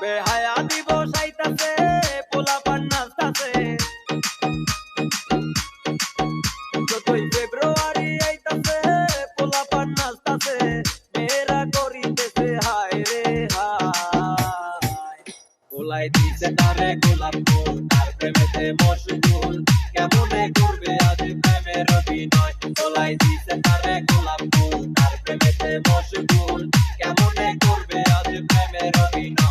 বেহায়া দিবস আইতাছে, পোলাপান নাচতাছে, 14 ফেব্রুয়ারি আইতাছে, পোলাপান নাচতাছে, মেয়েরা করিতেছে হায় রে হায়। পোলাই দিছে তারে গোলাপ ফুল, তার প্রেমেতে মশগুল, কেমনে করবে আজ প্রেমের অভিনয়। পোলাই দিছে তারে গোলাপ ফুল, তার প্রেমেতে মশগুল, কেমনে করবে আজ প্রেমের অভিনয়।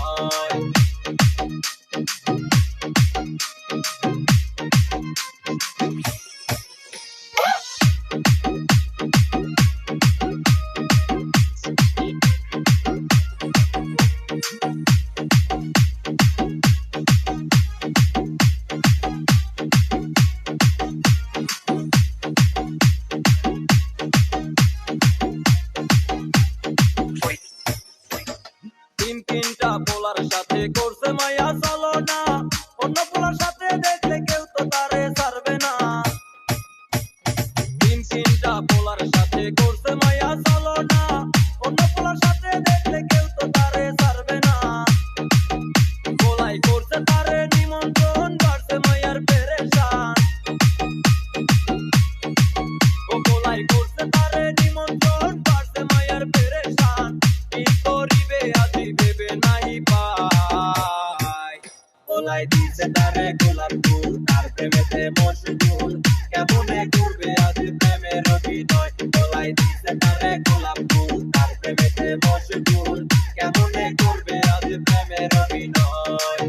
তিনটা পোলার সাথে করছে মায়া চলো না, অন্য পোলার সাথে দেখলে কেউ তো তারে ছাড়বে না। তিনটা পোলার সাথে করছে মায়া চলো না, অন্য পোলার সাথে দেখলে কেউ তো তারে ছাড়বে না। পোলাই করছে তারে নিমন্ত্রণ, বাড়ছে মায়ার পেরেশান। ও পোলাই করছে তারে নিমন্ত্রণ, বাড়ছে মায়ার পেরেশান। কি করিবে আজি ভেবে নাই পায়। পোলাই দিছে তারে গোলাপ ফুল, তার প্রেমেতে মশগুল, কেমনে করবে আজ প্রেমের অভিনয়। পোলাই দিছে তারে গোলাপ ফুল, তার প্রেমেতে মশগুল, কেমনে করবে আজ প্রেমের অভিনয়।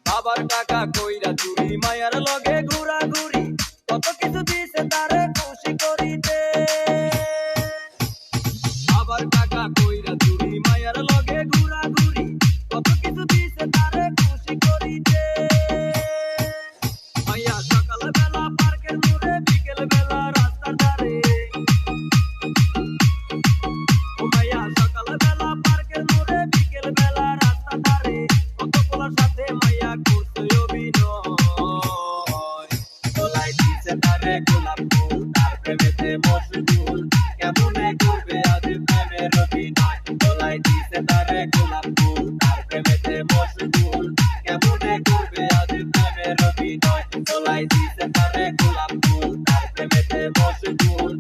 বাবার টাকা কইরা চুরি, মায়ার লগে ঘুরাঘুরি, কত কিছু দিছে তারে খুশি করিতে। বাবার টাকা কইরা চুরি, মায়ার লগে ঘুরাঘুরি, কত কিছু দিছে তারে খুশি করিতে। মাইয়া সকাল বেলা পার্কের মোড়ে, বিকেল বেলা রাস্তার ধারে। ও মাইয়া সকাল বেলা পার্কের মোড়ে, বিকেল বেলা রাস্তার ধারে, কত পোলার সাথে মাইয়া করছে অভিনয়। পোলাই দিছে তারে গোলাপ ফুল, তার প্রেমেতে মশগুল, কেমনে করবে আজ প্রেমের অভিনয়। পোলাই দিছে তারে গোলাপ ফুল, তার প্রেমেতে মশগুল, কেমনে করবে আজ প্রেমের অভিনয়। পোলাই দিছে তারে গোলাপ ফুল, তার প্রেমেতে মশগুল,